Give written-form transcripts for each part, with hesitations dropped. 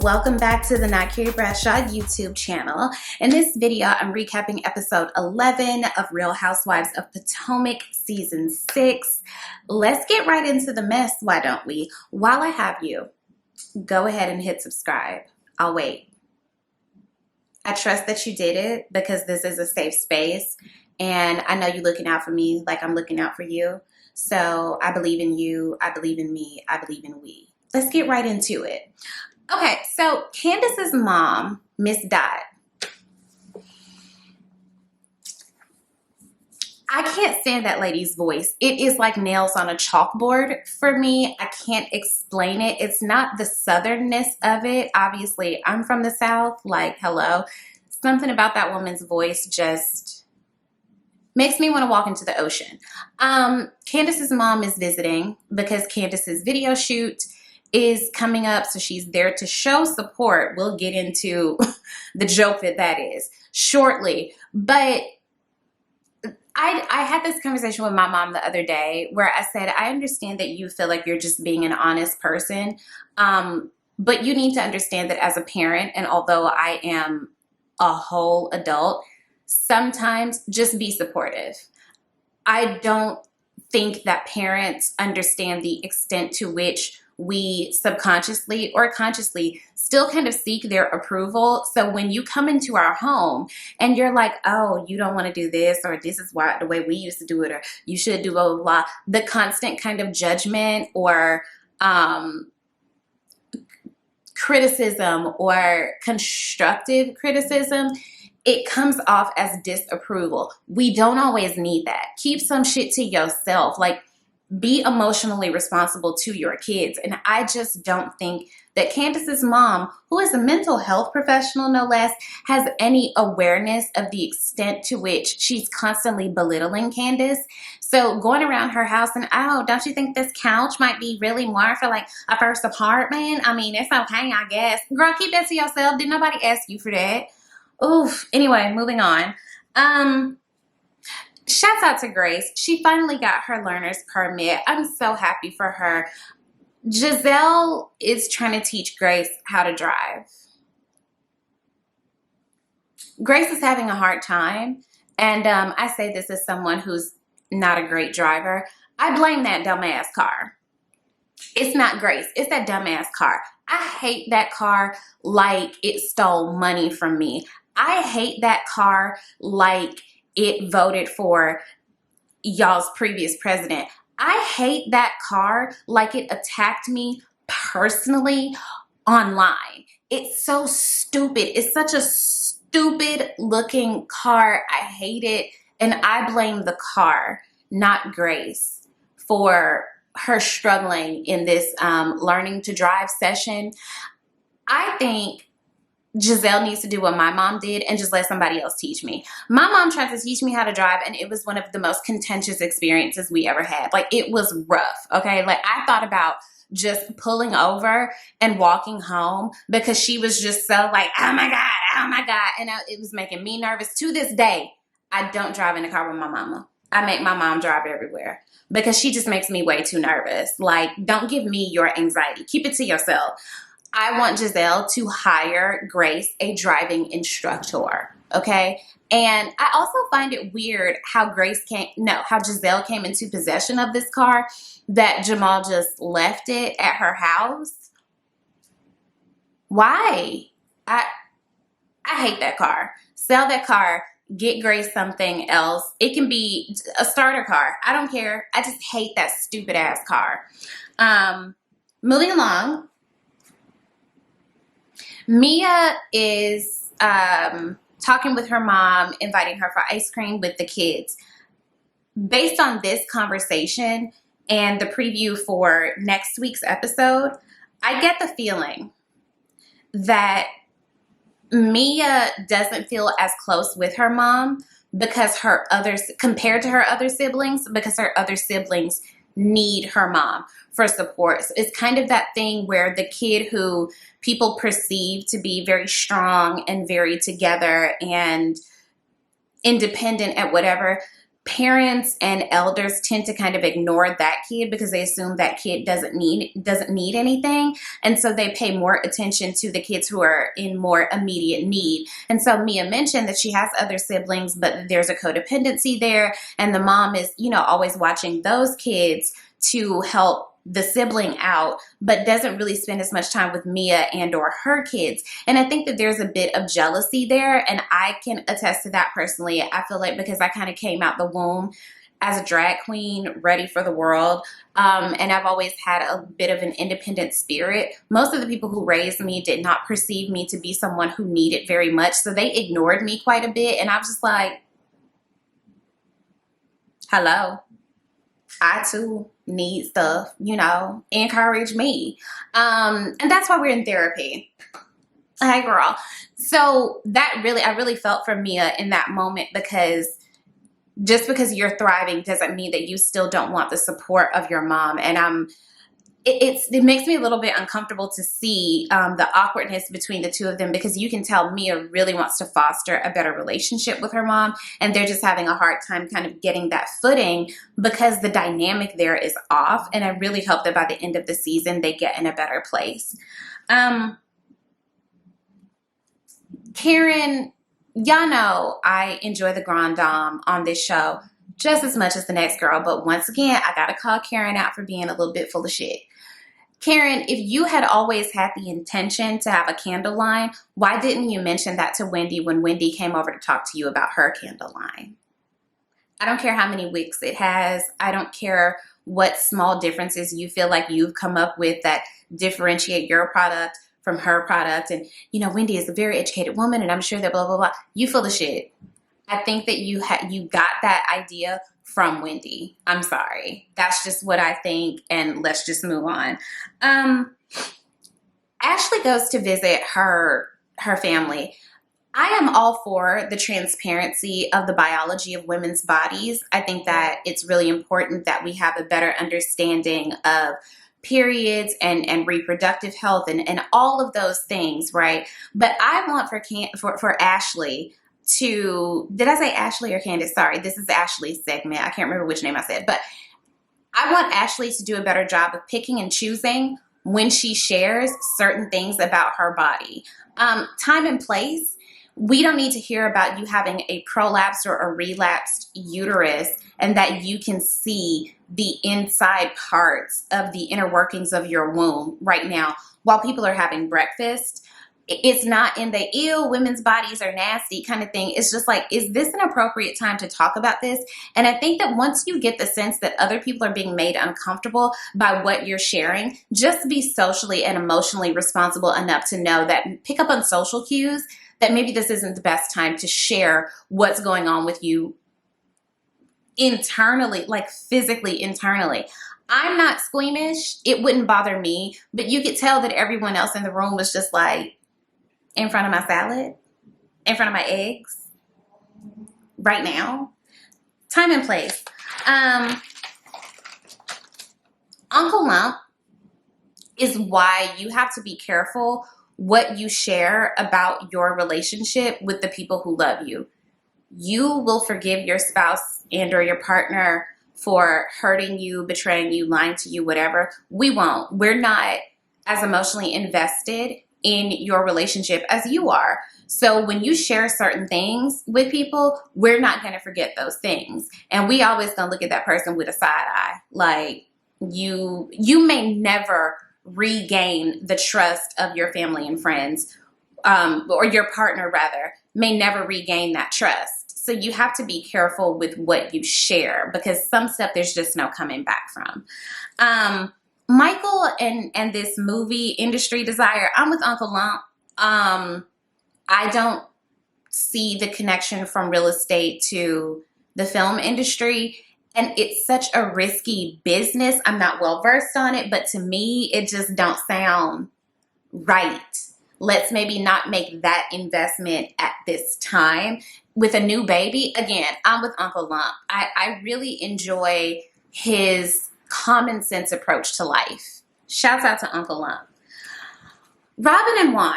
Welcome back to the Not Carrie Bradshaw YouTube channel. In this video, I'm recapping episode 11 of Real Housewives of Potomac season 6. Let's get right into the mess, why don't we? While I have you, go ahead and hit subscribe. I'll wait. I trust that you did it because this is a safe space and I know you're looking out for me like I'm looking out for you. So I believe in you, I believe in me, I believe in we. Let's get right into it. Okay, so Candiace's mom, Miss Dot, I can't stand that lady's voice. It is like nails on a chalkboard for me. I can't explain it. It's not the southernness of it. Obviously, I'm from the South. Like, hello. Something about that woman's voice just makes me want to walk into the ocean. Candiace's mom is visiting because Candiace's video shoot is coming up, so she's there to show support. We'll get into the joke that is shortly, but I had this conversation with my mom the other day where I said, I understand that you feel like you're just being an honest person, but you need to understand that as a parent, and although I am a whole adult, sometimes just be supportive. I don't think that parents understand the extent to which we subconsciously or consciously still kind of seek their approval. So when you come into our home and you're like, oh, you don't want to do this, or this is why the way we used to do it, or you should do blah, blah, blah, the constant kind of judgment or criticism or constructive criticism, it comes off as disapproval. We don't always need that. Keep some shit to yourself. Like, be emotionally responsible to your kids. And I just don't think that Candiace's mom, who is a mental health professional no less, has any awareness of the extent to which she's constantly belittling Candiace. So going around her house and, oh, don't you think this couch might be really more for like a first apartment? I mean, it's okay, I guess. Girl, keep that to yourself. Did nobody ask you for that? Oof. Anyway, moving on. Shouts out to Grace. She finally got her learner's permit. I'm so happy for her. Gizelle is trying to teach Grace how to drive. Grace is having a hard time. And I say this as someone who's not a great driver. I blame that dumbass car. It's not Grace. It's that dumbass car. I hate that car like it stole money from me. I hate that car like it voted for y'all's previous president. I hate that car like it attacked me personally online. It's so stupid. It's such a stupid looking car. I hate it. And I blame the car, not Grace, for her struggling in this learning to drive session. I think Gizelle needs to do what my mom did and just let somebody else teach me. My mom tried to teach me how to drive and it was one of the most contentious experiences we ever had. Like, it was rough, okay? Like, I thought about just pulling over and walking home because she was just so like, oh my God, oh my God. And it was making me nervous. To this day, I don't drive in a car with my mama. I make my mom drive everywhere because she just makes me way too nervous. Like, don't give me your anxiety. Keep it to yourself. I want Gizelle to hire Grace a driving instructor, okay? And I also find it weird how how Gizelle came into possession of this car, that Jamal just left it at her house. Why? I hate that car. Sell that car. Get Grace something else. It can be a starter car. I don't care. I just hate that stupid ass car. Moving along. Mia is talking with her mom, inviting her for ice cream with the kids. Based on this conversation and the preview for next week's episode, I get the feeling that Mia doesn't feel as close with her mom because compared to her other siblings, because her other siblings need her mom for support. So it's kind of that thing where the kid who people perceive to be very strong and very together and independent at whatever, parents and elders tend to kind of ignore that kid because they assume that kid doesn't need anything, and so they pay more attention to the kids who are in more immediate need. And so Mia mentioned that she has other siblings, but there's a codependency there, and the mom is, you know, always watching those kids to help the sibling out, but doesn't really spend as much time with Mia and or her kids. And I think that there's a bit of jealousy there, and I can attest to that personally. I feel like because I kind of came out the womb as a drag queen, ready for the world, and I've always had a bit of an independent spirit. Most of the people who raised me did not perceive me to be someone who needed very much, so they ignored me quite a bit, and I was just like, hello, I too need stuff, you know, encourage me. And that's why we're in therapy. Hey girl. So that I really felt for Mia in that moment, because just because you're thriving doesn't mean that you still don't want the support of your mom. And it makes me a little bit uncomfortable to see the awkwardness between the two of them, because you can tell Mia really wants to foster a better relationship with her mom, and they're just having a hard time kind of getting that footing because the dynamic there is off. And I really hope that by the end of the season they get in a better place. Karen, y'all know I enjoy the Grand Dame on this show just as much as the next girl, but once again, I gotta call Karen out for being a little bit full of shit. Karen, if you had always had the intention to have a candle line, why didn't you mention that to Wendy when Wendy came over to talk to you about her candle line? I don't care how many wicks it has. I don't care what small differences you feel like you've come up with that differentiate your product from her product. And, you know, Wendy is a very educated woman, and I'm sure that blah, blah, blah. You full of shit. I think that you got that idea from Wendy. I'm sorry. That's just what I think, and let's just move on. Ashley goes to visit her family. I am all for the transparency of the biology of women's bodies. I think that it's really important that we have a better understanding of periods and reproductive health and all of those things, right? But I want for Ashley to, did I say Ashley or Candiace? Sorry, this is Ashley's segment. I can't remember which name I said, but I want Ashley to do a better job of picking and choosing when she shares certain things about her body. Time and place. We don't need to hear about you having a prolapsed or a relapsed uterus and that you can see the inside parts of the inner workings of your womb right now while people are having breakfast. It's not in the ew, women's bodies are nasty kind of thing. It's just like, is this an appropriate time to talk about this? And I think that once you get the sense that other people are being made uncomfortable by what you're sharing, just be socially and emotionally responsible enough to know that, pick up on social cues, that maybe this isn't the best time to share what's going on with you internally, like physically internally. I'm not squeamish. It wouldn't bother me, but you could tell that everyone else in the room was just like, in front of my salad, in front of my eggs, right now. Time and place. Uncle Lump is why you have to be careful what you share about your relationship with the people who love you. You will forgive your spouse and or your partner for hurting you, betraying you, lying to you, whatever. We won't. We're not as emotionally invested in your relationship as you are. So when you share certain things with people, we're not going to forget those things. And we always going to look at that person with a side eye. Like you may never regain the trust of your family and friends, or your partner rather, may never regain that trust. So you have to be careful with what you share, because some stuff there's just no coming back from. Michael and this movie industry desire, I'm with Uncle Lump. I don't see the connection from real estate to the film industry. And it's such a risky business. I'm not well versed on it, but to me, it just don't sound right. Let's maybe not make that investment at this time. With a new baby, again, I'm with Uncle Lump. I really enjoy his common sense approach to life. Shouts out to Uncle Lump. Robyn and Juan.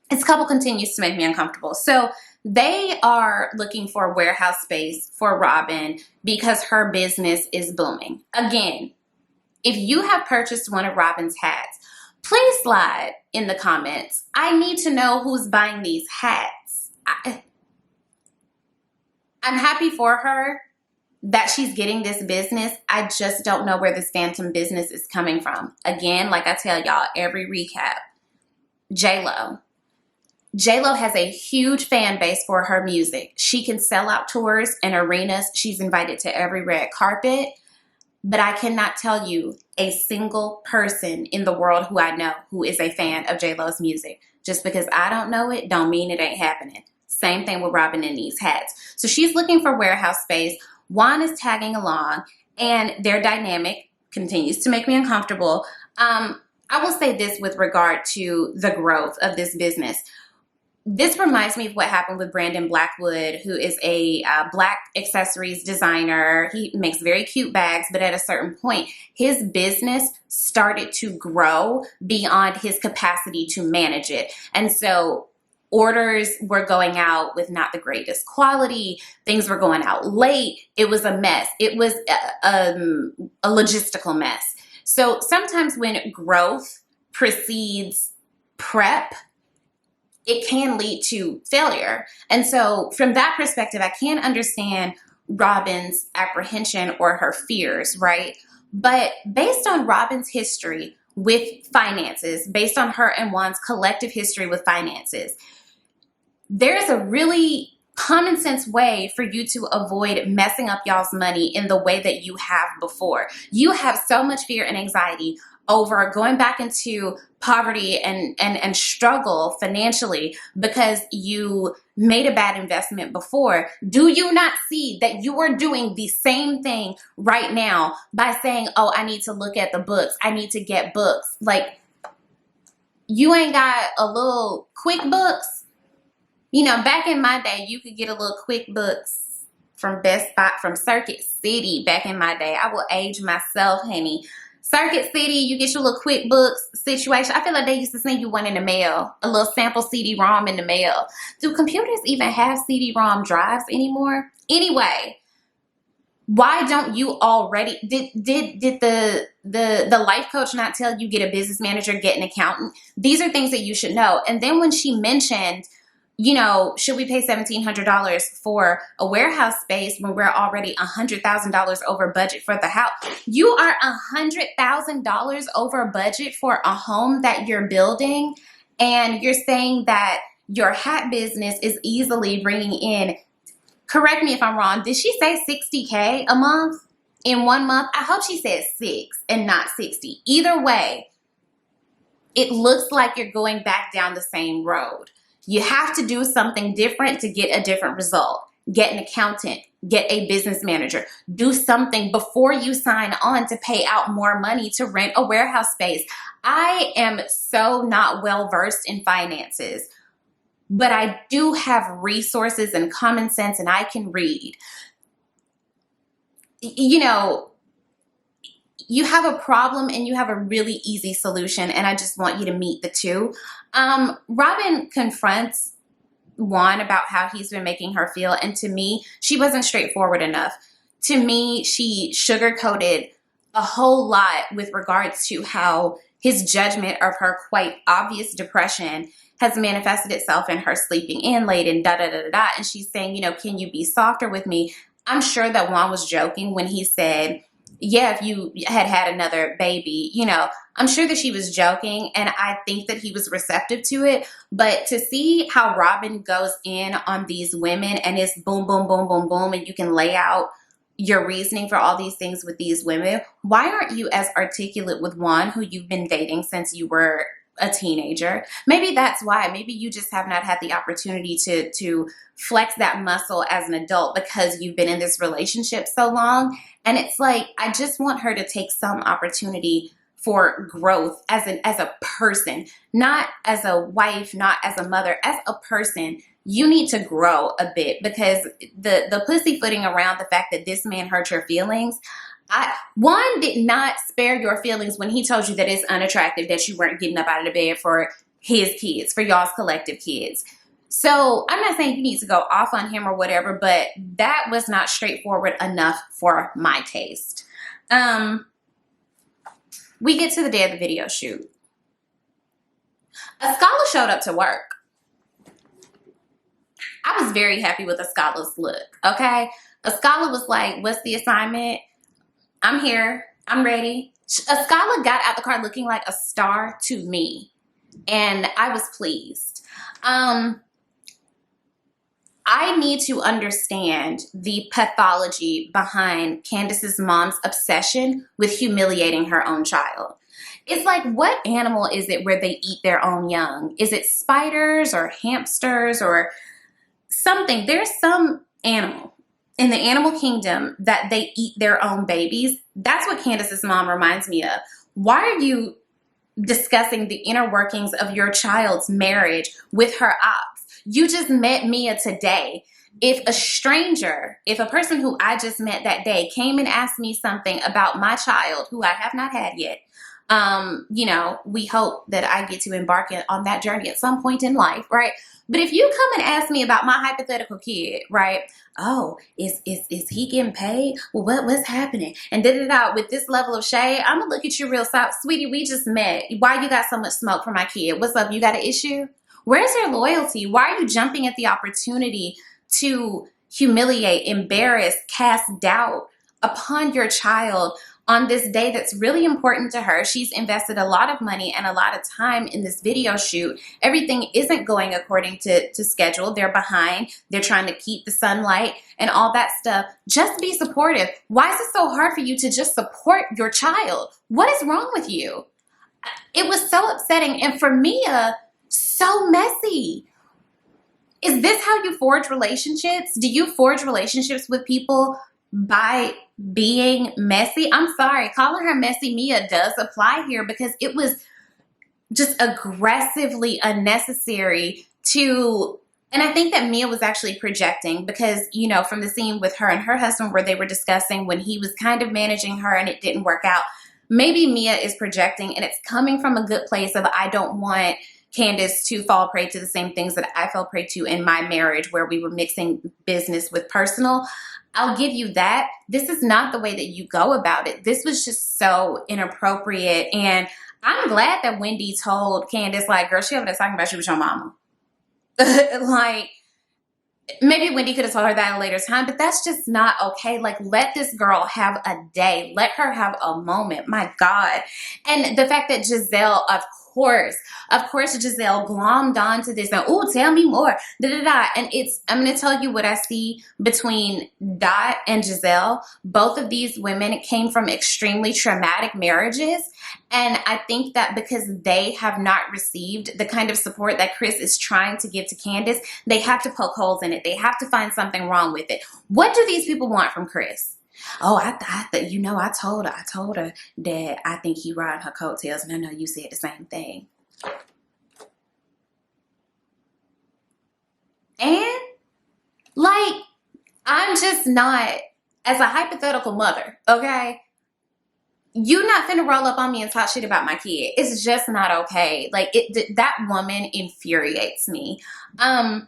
This couple continues to make me uncomfortable. So They are looking for warehouse space for Robyn because her business is booming. Again, if you have purchased one of Robyn's hats, please slide in the comments. I need to know who's buying these hats. I'm happy for her that she's getting this business. I just don't know where this phantom business is coming from. Again, like I tell y'all every recap, J-Lo. J-Lo has a huge fan base for her music. She can sell out tours and arenas. She's invited to every red carpet. But I cannot tell you a single person in the world who I know who is a fan of J-Lo's music. Just because I don't know it, don't mean it ain't happening. Same thing with Robyn and these hats. So she's looking for warehouse space. Juan is tagging along, and their dynamic continues to make me uncomfortable. I will say this with regard to the growth of this business. This reminds me of what happened with Brandon Blackwood, who is a black accessories designer. He makes very cute bags, but at a certain point, his business started to grow beyond his capacity to manage it. And so orders were going out with not the greatest quality. Things were going out late. It was a mess. It was a logistical mess. So sometimes when growth precedes prep, it can lead to failure. And so from that perspective, I can understand Robyn's apprehension or her fears, right? But based on Robyn's history with finances, based on her and Juan's collective history with finances, there's a really common sense way for you to avoid messing up y'all's money in the way that you have before. You have so much fear and anxiety over going back into poverty and struggle financially because you made a bad investment before. Do you not see that you are doing the same thing right now by saying, oh, I need to look at the books. I need to get books. Like, you ain't got a little QuickBooks. You know, back in my day, you could get a little QuickBooks from Best Buy, from Circuit City back in my day. I will age myself, honey. Circuit City, you get your little QuickBooks situation. I feel like they used to send you one in the mail, a little sample CD-ROM in the mail. Do computers even have CD-ROM drives anymore? Anyway, why don't you already, did the life coach not tell you get a business manager, get an accountant? These are things that you should know. And then when she mentioned, you know, should we pay $1,700 for a warehouse space when we're already $100,000 over budget for the house? You are $100,000 over budget for a home that you're building, and you're saying that your hat business is easily bringing in, correct me if I'm wrong, did she say $60K a month in 1 month? I hope she said 6 and not 60. Either way, it looks like you're going back down the same road. You have to do something different to get a different result. Get an accountant, get a business manager, do something before you sign on to pay out more money to rent a warehouse space. I am so not well versed in finances, but I do have resources and common sense, and I can read. You know, you have a problem and you have a really easy solution, and I just want you to meet the two. Robyn confronts Juan about how he's been making her feel, and to me, she wasn't straightforward enough. To me, she sugarcoated a whole lot with regards to how his judgment of her quite obvious depression has manifested itself in her sleeping in late and da-da-da-da-da. And she's saying, you know, can you be softer with me? I'm sure that Juan was joking when he said, yeah, if you had another baby, you know, I'm sure that she was joking, and I think that he was receptive to it. But to see how Robyn goes in on these women, and it's boom, boom, boom, boom, boom, and you can lay out your reasoning for all these things with these women, why aren't you as articulate with Juan, who you've been dating since you were a teenager? Maybe that's why. Maybe you just have not had the opportunity to flex that muscle as an adult because you've been in this relationship so long. And it's like, I just want her to take some opportunity for growth as a person, not as a wife, not as a mother, as a person. You need to grow a bit, because the pussyfooting around the fact that this man hurt your feelings, Juan did not spare your feelings when he told you that it's unattractive that you weren't getting up out of the bed for his kids, for y'all's collective kids. So I'm not saying you need to go off on him or whatever, but that was not straightforward enough for my taste. We get to the day of the video shoot. Ascala showed up to work. I was very happy with Ascala's look, okay? Ascala was like, what's the assignment? I'm here. I'm ready. Ascala got out the car looking like a star to me, and I was pleased. I need to understand the pathology behind Candiace's mom's obsession with humiliating her own child. It's like, what animal is it where they eat their own young? Is it spiders or hamsters or something? There's some animal in the animal kingdom that they eat their own babies. That's what Candiace's mom reminds me of. Why are you discussing the inner workings of your child's marriage with her ops? You just met Mia today. If a stranger, if a person who I just met that day came and asked me something about my child, who I have not had yet, you know, we hope that I get to embark on that journey at some point in life, right? But if you come and ask me about my hypothetical kid, right? Oh, is he getting paid? Well, what's happening? And with this level of shade, I'm gonna look at you real soft. Sweetie, we just met. Why you got so much smoke for my kid? What's up? You got an issue? Where's your loyalty? Why are you jumping at the opportunity to humiliate, embarrass, cast doubt upon your child on this day that's really important to her? She's invested a lot of money and a lot of time in this video shoot. Everything isn't going according to schedule. They're behind. They're trying to keep the sunlight and all that stuff. Just be supportive. Why is it so hard for you to just support your child? What is wrong with you? It was so upsetting. And for Mia, so messy. Is this how you forge relationships? Do you forge relationships with people by being messy? I'm sorry, calling her messy Mia does apply here because it was just aggressively unnecessary to, and I think that Mia was actually projecting because, you know, from the scene with her and her husband where they were discussing when he was kind of managing her and it didn't work out, maybe Mia is projecting and it's coming from a good place of, I don't want Candiace to fall prey to the same things that I fell prey to in my marriage where we were mixing business with personal. I'll give you that. This is not the way that you go about it. This was just so inappropriate. And I'm glad that Wendy told Candiace, like, girl, she over there talking about you with your mama. Like, maybe Wendy could have told her that at a later time, but that's just not okay. Like, let this girl have a day. Let her have a moment. My God. And the fact that Gizelle, of course, Gizelle glommed onto this and, oh, tell me more, da-da-da. And I'm going to tell you what I see between Dot and Gizelle. Both of these women came from extremely traumatic marriages. And I think that because they have not received the kind of support that Chris is trying to give to Candiace, they have to poke holes in it. They have to find something wrong with it. What do these people want from Chris? Oh, I thought, you know, I told her that I think he riding her coattails, and I know you said the same thing. And, like, I'm just not, as a hypothetical mother, okay, you're not finna roll up on me and talk shit about my kid. It's just not okay. Like, that woman infuriates me. The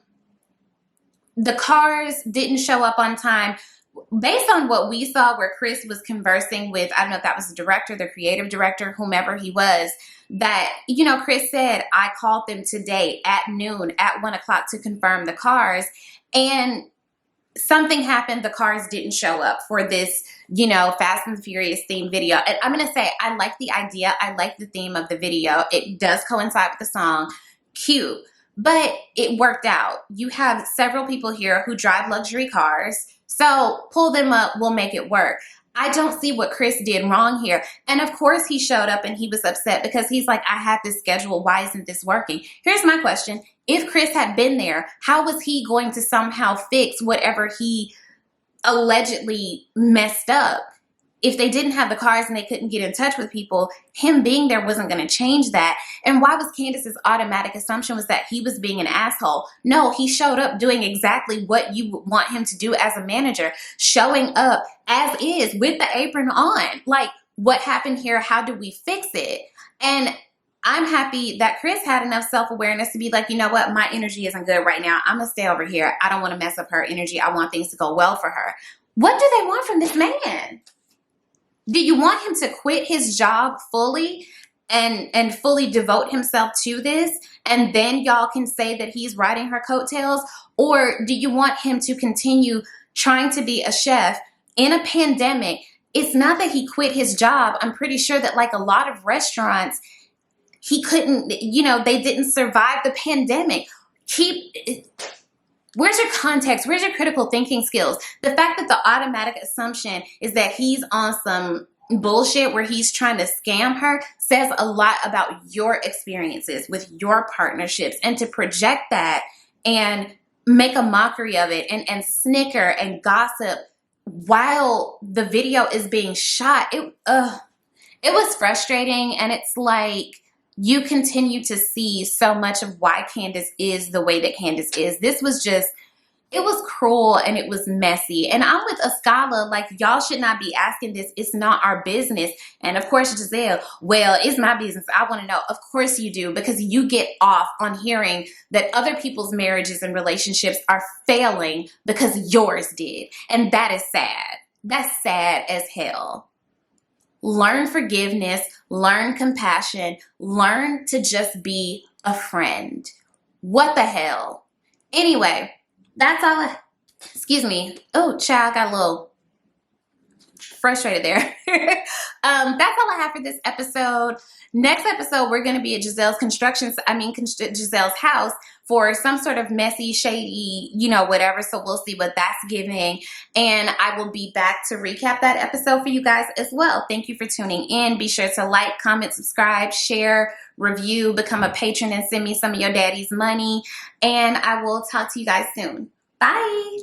cars didn't show up on time. Based on what we saw where Chris was conversing with, I don't know if that was the director, the creative director, whomever he was, that, you know, Chris said, I called them today at noon, at 1 o'clock to confirm the cars. And something happened. The cars didn't show up for this, you know, Fast and Furious themed video. And I'm going to say, I like the idea. I like the theme of the video. It does coincide with the song. Cute. But it worked out. You have several people here who drive luxury cars. So pull them up, we'll make it work. I don't see what Chris did wrong here. And of course he showed up and he was upset because he's like, I had this schedule. Why isn't this working? Here's my question. If Chris had been there, how was he going to somehow fix whatever he allegedly messed up? If they didn't have the cars and they couldn't get in touch with people, him being there wasn't going to change that. And why was Candiace's automatic assumption was that he was being an asshole? No, he showed up doing exactly what you would want him to do as a manager, showing up as is with the apron on. Like, what happened here? How do we fix it? And I'm happy that Chris had enough self-awareness to be like, you know what, my energy isn't good right now. I'm gonna stay over here. I don't want to mess up her energy. I want things to go well for her. What do they want from this man? Do you want him to quit his job fully and fully devote himself to this, and then y'all can say that he's riding her coattails? Or do you want him to continue trying to be a chef in a pandemic? It's not that he quit his job. I'm pretty sure that like a lot of restaurants, he couldn't, you know, they didn't survive the pandemic. Where's your context? Where's your critical thinking skills? The fact that the automatic assumption is that he's on some bullshit where he's trying to scam her says a lot about your experiences with your partnerships. And to project that and make a mockery of it and snicker and gossip while the video is being shot, it was frustrating. And it's like, you continue to see so much of why Candiace is the way that Candiace is. This was just, it was cruel and it was messy. And I'm with Escala, like, y'all should not be asking this. It's not our business. And of course, Gizelle, well, it's my business. I want to know. Of course you do, because you get off on hearing that other people's marriages and relationships are failing because yours did. And that is sad. That's sad as hell. Learn forgiveness, learn compassion, learn to just be a friend. What the hell? Anyway, that's all excuse me. Oh, child, got a little frustrated there. That's all I have for this episode. Next episode, we're going to be at Gizelle's house for some sort of messy, shady, you know, whatever. So we'll see what that's giving. And I will be back to recap that episode for you guys as well. Thank you for tuning in. Be sure to like, comment, subscribe, share, review, become a patron, and send me some of your daddy's money. And I will talk to you guys soon. Bye.